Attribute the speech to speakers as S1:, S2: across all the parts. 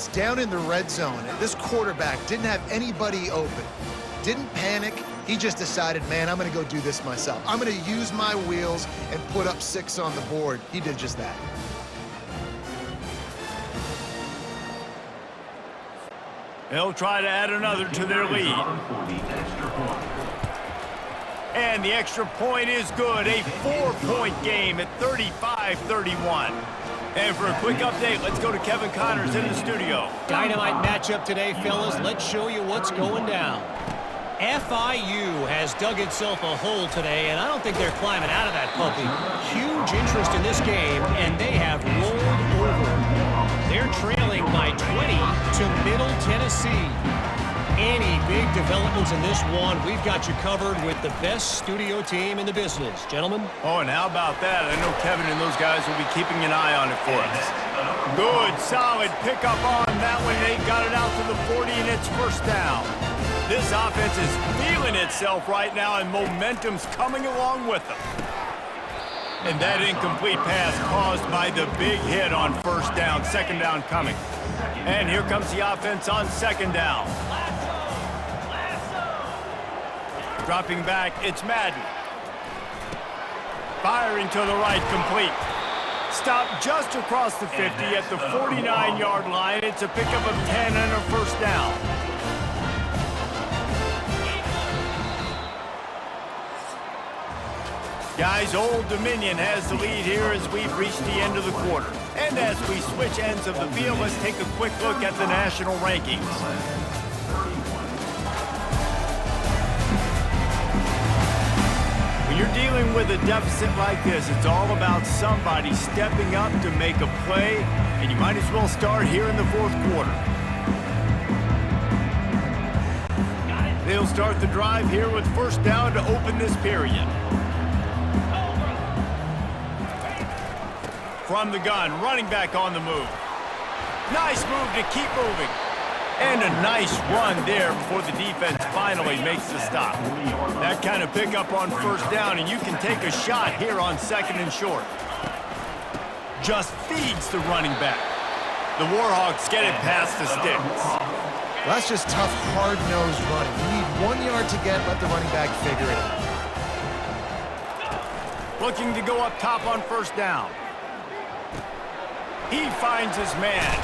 S1: Down in the red zone, and this quarterback didn't have anybody open. Didn't panic. He just decided, man, I'm going to go do this myself. I'm going to use my wheels and put up 6 on the board. He did just that.
S2: They'll try to add another to their lead. And the extra point is good. A 4-point game at 35-31. And for a quick update, let's go to Kevin Connors in the studio.
S3: Dynamite matchup today, fellas. Let's show you what's going down. FIU has dug itself a hole today, and I don't think they're climbing out of that puppy. Huge interest in this game, and they have rolled over. They're trailing by 20 to Middle Tennessee. Any big developments in this one, we've got you covered with the best studio team in the business. Gentlemen?
S2: Oh, and how about that? I know Kevin and those guys will be keeping an eye on it for us. Good, solid pickup on that one. They've got it out to the 40, and it's first down. This offense is feeling itself right now, and momentum's coming along with them. And that incomplete pass caused by the big hit on first down. Second down coming. And here comes the offense on second down. Dropping back, it's Madden. Firing to the right, complete. Stopped just across the 50 at the 49-yard line. It's a pickup of 10 and a first down. Guys, Old Dominion has the lead here as we've reached the end of the quarter. And as we switch ends of the field, let's take a quick look at the national rankings. When you're dealing with a deficit like this, it's all about somebody stepping up to make a play, and you might as well start here in the fourth quarter. They'll start the drive here with first down to open this period. From the gun, running back on the move. Nice move to keep moving. And a nice run there before the defense finally makes the stop. That kind of pickup on first down, and you can take a shot here on second and short. Just feeds the running back. The Warhawks get it past the sticks.
S1: Well, that's just tough, hard-nosed running. You need 1 yard to get, let the running back figure it out.
S2: Looking to go up top on first down. He finds his man.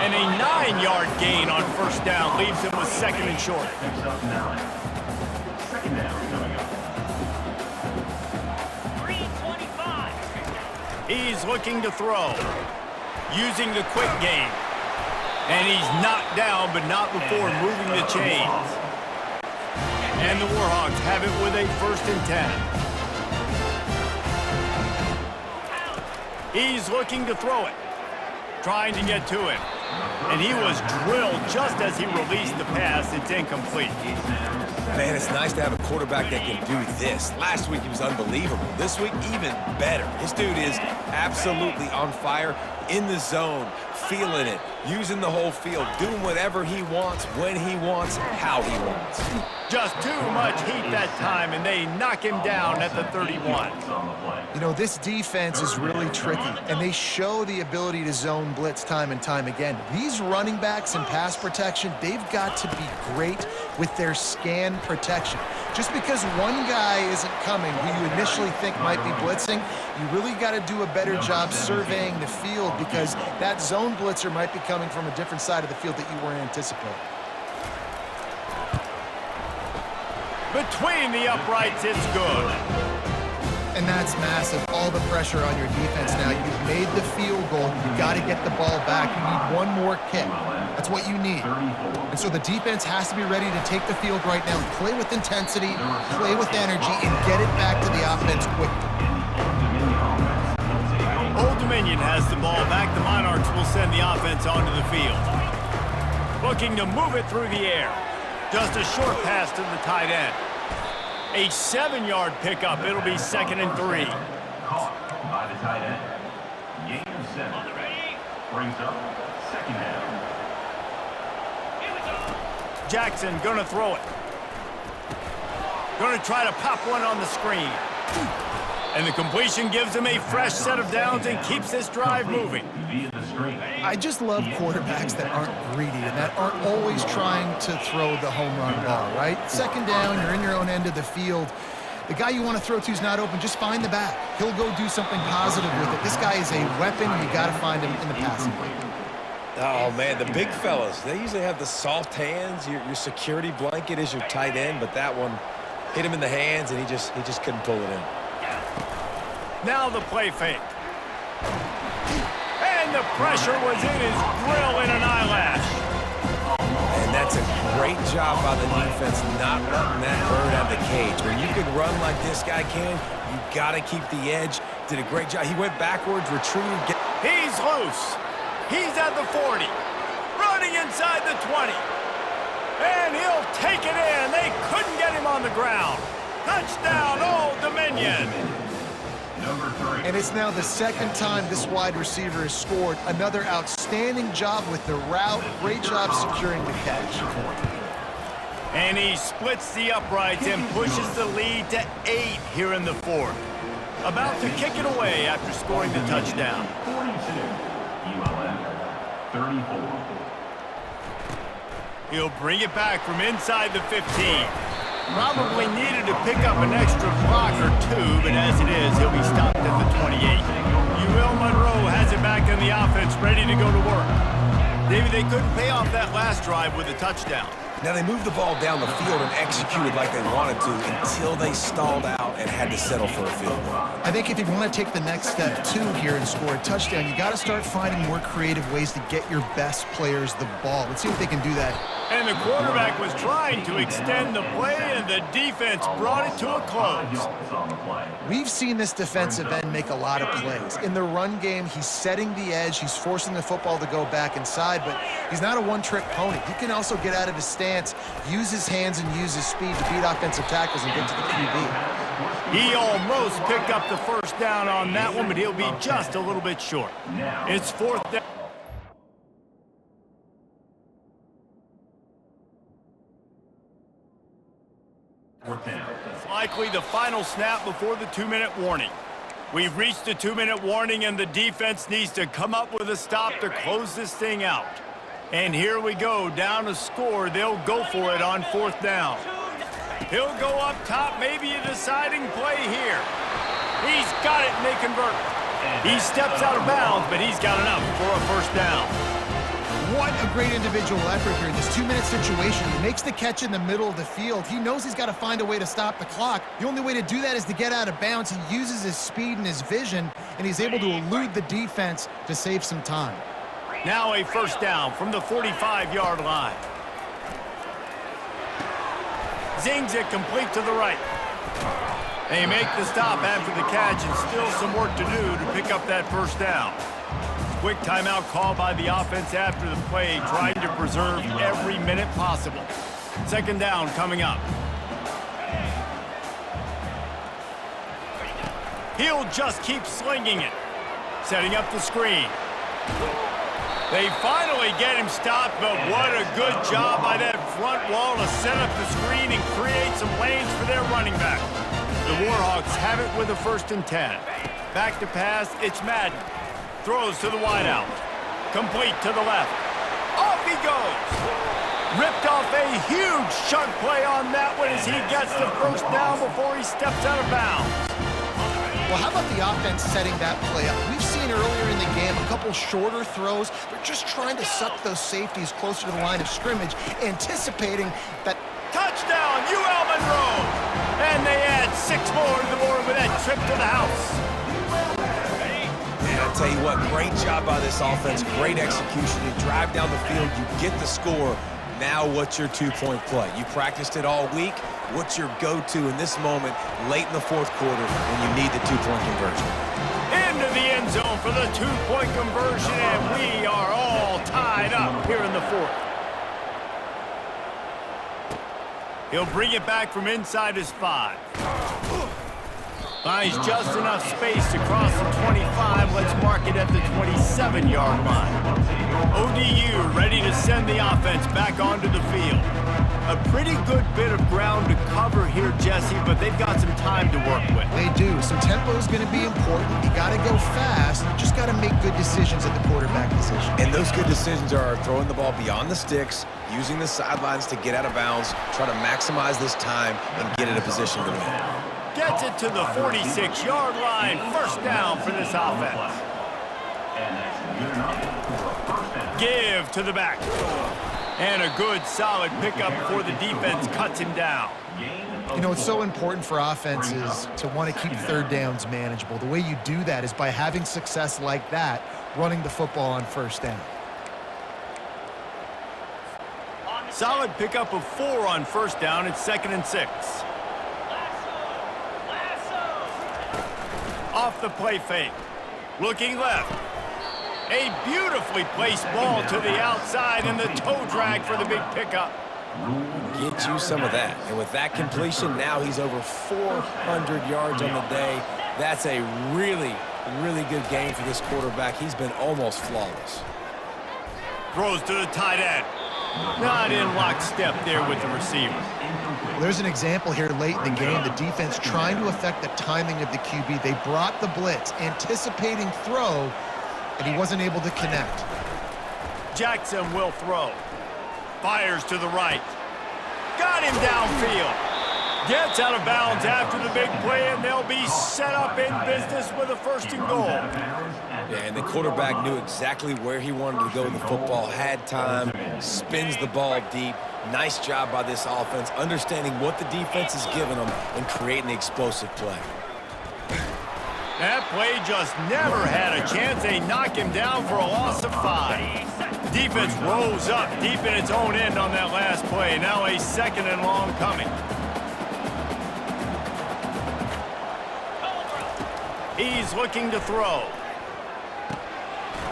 S2: And a 9-yard gain on first down leaves him with second and short.
S4: Second down coming up.
S2: 3:25. He's looking to throw. Using the quick game. And he's knocked down, but not before moving the chains. And the Warhawks have it with a 1st and 10. He's looking to throw it. Trying to get to him. And he was drilled just as he released the pass. It's incomplete.
S5: Man, it's nice to have a quarterback that can do this. Last week he was unbelievable. This week, even better. This dude is absolutely on fire, in the zone, feeling it, using the whole field, doing whatever he wants, when he wants, how he wants.
S2: Just too much heat that time, and they knock him down at the 31.
S1: You know, this defense is really tricky, and they show the ability to zone blitz time and time again. These running backs in pass protection, they've got to be great with their scan protection. Just because one guy isn't coming who you initially think might be blitzing, you really got to do a better job surveying the field because that zone blitzer might be coming from a different side of the field that you weren't anticipating.
S2: Between the uprights, it's good.
S1: And that's massive. All the pressure on your defense now. You've made the field goal. You've got to get the ball back. You need one more kick. That's what you need. And so the defense has to be ready to take the field right now, play with intensity, play with energy, and get it back to the offense quickly.
S2: Old Dominion has the ball back. The Monarchs will send the offense onto the field. Looking to move it through the air. Just a short pass to the tight end. A 7-yard pickup. It'll be 2nd and 3.
S4: Caught by the tight end. Gain of 7. Brings up 2nd down.
S2: Jackson gonna throw it. Gonna try to pop one on the screen. And the completion gives him a fresh set of downs and keeps this drive moving.
S4: via the screen.
S1: I just love quarterbacks that aren't greedy and that aren't always trying to throw the home run ball, right? Second down, you're in your own end of the field. The guy you want to throw to is not open. Just find the back. He'll go do something positive with it. This guy is a weapon, and you got to find him in the passing game.
S5: Oh, man, the big fellas, they usually have the soft hands. Your security blanket is your tight end, but that one hit him in the hands, and he just couldn't pull it in.
S2: Now the play fake. And the pressure was in his grill in an eyelash.
S5: And that's a great job by the defense not letting that bird out of the cage. When you can run like this guy can, you got to keep the edge. Did a great job. He went backwards, retreated.
S2: He's loose. He's at the 40. Running inside the 20. And he'll take it in. They couldn't get him on the ground. Touchdown, Old Dominion.
S1: And it's now the second time this wide receiver has scored. Another outstanding job with the route. Great job securing the catch.
S2: And he splits the uprights and pushes the lead to 8 here in the fourth. About to kick it away after scoring the touchdown.
S4: 42, ULM, 34.
S2: He'll bring it back from inside the 15. Probably needed to pick up an extra block or two, but as it is, he'll be stopped at the 28. UL Monroe has it back in the offense, ready to go to work. David, they couldn't pay off that last drive with a touchdown.
S5: Now, they moved the ball down the field and executed like they wanted to until they stalled out and had to settle for a field goal.
S1: I think if you want to take the next step, too, here and score a touchdown, you got to start finding more creative ways to get your best players the ball. Let's see if they can do that.
S2: And the quarterback was trying to extend the play, and the defense brought it to a close.
S1: We've seen this defensive end make a lot of plays. In the run game, he's setting the edge. He's forcing the football to go back inside, but he's not a one-trick pony. He can also get out of his stance, use his hands, and use his speed to beat offensive tackles and get to the QB.
S2: He almost picked up the first down on that one, but he'll be just a little bit short. It's fourth down. It's likely the final snap before the 2-minute warning. We've reached the 2-minute warning, and the defense needs to come up with a stop to close this thing out. And here we go, down a score. They'll go for it on fourth down. He'll go up top, maybe a deciding play here. He's got it, and they convert. He steps out of bounds, but he's got enough for a first down.
S1: What a great individual effort here in this 2-minute situation. He makes the catch in the middle of the field. He knows he's got to find a way to stop the clock. The only way to do that is to get out of bounds. He uses his speed and his vision, and he's able to elude the defense to save some time.
S2: Now a first down from the 45-yard line. Zings it complete to the right. They make the stop after the catch, and still some work to do to pick up that first down. Quick timeout call by the offense after the play, trying to preserve every minute possible. Second down coming up. He'll just keep slinging it. Setting up the screen. They finally get him stopped, but what a good job by that front wall to set up the screen and create some lanes for their running back. The Warhawks have it with a 1st and 10. Back to pass, it's Madden. Throws to the wideout. Complete to the left. Off he goes. Ripped off a huge chunk play on that one as he gets the first down before he steps out of bounds.
S1: Well, how about the offense setting that play up? We've seen earlier in the game a couple shorter throws. They're just trying to suck those safeties closer to the line of scrimmage, anticipating that.
S2: Touchdown, UL Monroe! And they add 6 more to the board with that trip to the house.
S5: I'll tell you what, great job by this offense, great execution. You drive down the field, you get the score. Now what's your 2-point play? You practiced it all week. What's your go-to in this moment late in the fourth quarter when you need the 2-point conversion?
S2: Into the end zone for the 2-point conversion, and we are all tied up here in the fourth. He'll bring it back from inside his 5. Finds just enough space to cross the 25. Let's mark it at the 27-yard line. ODU ready to send the offense back onto the field. A pretty good bit of ground to cover here, Jesse, but they've got some time to work with.
S1: They do. So tempo is going to be important. You got to go fast. You just got to make good decisions at the quarterback position.
S5: And those good decisions are throwing the ball beyond the sticks, using the sidelines to get out of bounds, try to maximize this time and get in a position to win.
S2: Gets it to the 46-yard line. First down for this offense. Give to the back. And a good, solid pickup before the defense cuts him down.
S1: You know, it's so important for offenses to want to keep third downs manageable. The way you do that is by having success like that, running the football on first down.
S2: Solid pickup of 4 on first down. It's 2nd and 6. Off the play fake. Looking left. A beautifully placed ball to the outside and the toe drag for the big pickup.
S5: Get you some of that. And with that completion, now he's over 400 yards on the day. That's a really, really good game for this quarterback. He's been almost flawless.
S2: Throws to the tight end. Not in lockstep there with the receiver.
S1: There's an example here late in the game. The defense trying to affect the timing of the QB. They brought the blitz, anticipating throw, and he wasn't able to connect.
S2: Jackson will throw. Fires to the right. Got him downfield. Gets out of bounds after the big play, and they'll be set up in business with a 1st and goal.
S5: Yeah, and the quarterback knew exactly where he wanted to go with the football, had time, spins the ball deep. Nice job by this offense, understanding what the defense is giving them and creating the explosive play.
S2: That play just never had a chance. They knock him down for a loss of 5. Defense rose up deep in its own end on that last play. Now a 2nd and long coming. He's looking to throw.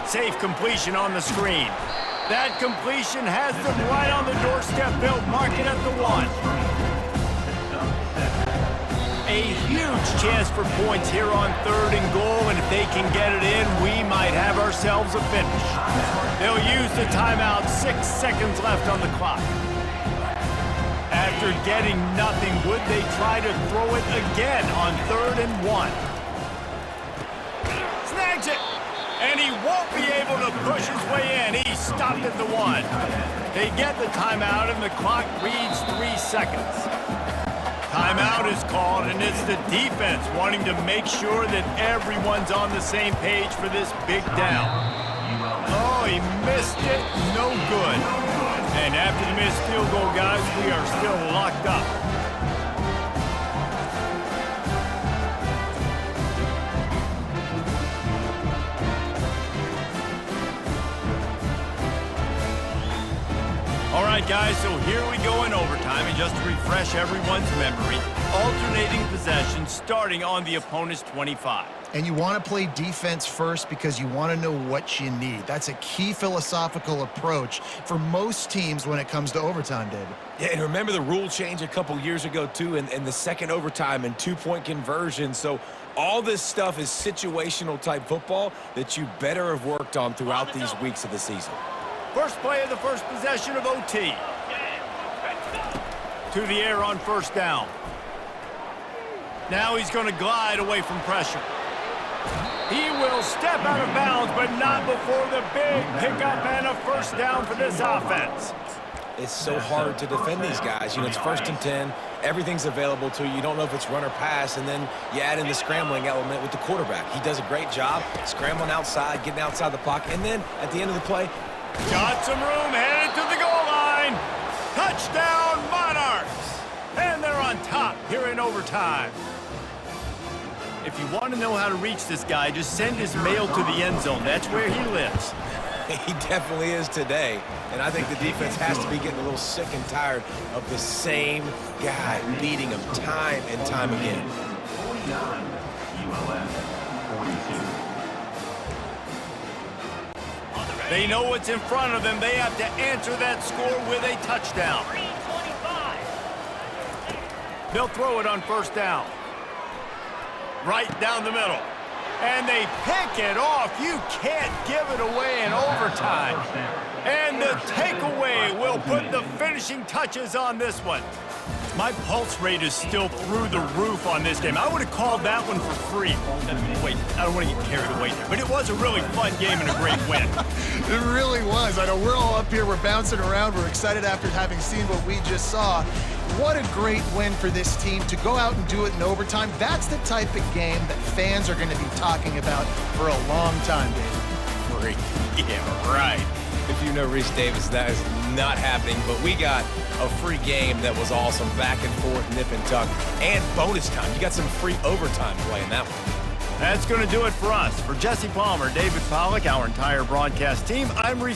S2: Safe completion on the screen. That completion has them right on the doorstep. They'll mark it at the 1. A huge chance for points here on 3rd and goal, and if they can get it in, we might have ourselves a finish. They'll use the timeout. 6 seconds left on the clock. After getting nothing, would they try to throw it again on 3rd and 1? Snags it, and he won't be able to push his way in. He stopped at the 1. They get the timeout, and the clock reads 3 seconds. Timeout is called, and it's the defense wanting to make sure that everyone's on the same page for this big down. Oh, he missed it. No good. And after the missed field goal, guys, we are still locked up. All right, guys, so here we go in overtime, and just to refresh everyone's memory, alternating possession starting on the opponent's 25.
S1: And you want to play defense first because you want to know what you need. That's a key philosophical approach for most teams when it comes to overtime, David.
S5: Yeah, and remember the rule change a couple years ago, too, and the 2nd overtime and 2-point conversion. So all this stuff is situational type football that you better have worked on throughout these weeks of the season.
S2: First play of the first possession of OT. To the air on 1st down. Now he's going to glide away from pressure. He will step out of bounds, but not before the big pickup and a 1st down for this offense.
S5: It's so hard to defend these guys. You know, it's 1st and 10. Everything's available to you. You don't know if it's run or pass, and then you add in the scrambling element with the quarterback. He does a great job scrambling outside, getting outside the pocket, and then at the end of the play,
S2: got some room, headed to the goal line. Touchdown, Monarchs! And they're on top here in overtime. If you want to know how to reach this guy, just send his mail to the end zone. That's where he lives.
S5: he definitely is today. And I think the defense has to be getting a little sick and tired of the same guy beating him time and time again.
S4: 49, ULM 42.
S2: They know what's in front of them. They have to answer that score with a touchdown. They'll throw it on 1st down. Right down the middle. And they pick it off. You can't give it away in overtime. And the takeaway Doyle putting the finishing touches on this one. My pulse rate is still through the roof on this game. I would have called that one for free. Wait, I don't want to get carried away here, but it was a really fun game and a great win.
S1: It really was. I know we're all up here, we're bouncing around, we're excited after having seen what we just saw. What a great win for this team to go out and do it in overtime. That's the type of game that fans are going to be talking about for a long time, David.
S5: Free. Yeah, right. If you know Reese Davis, that is not happening, but we got a free game that was awesome. Back and forth, nip and tuck, and bonus time. You got some free overtime play in that one.
S2: That's going to do it for us. For Jesse Palmer, David Pollack, our entire broadcast team, I'm Reese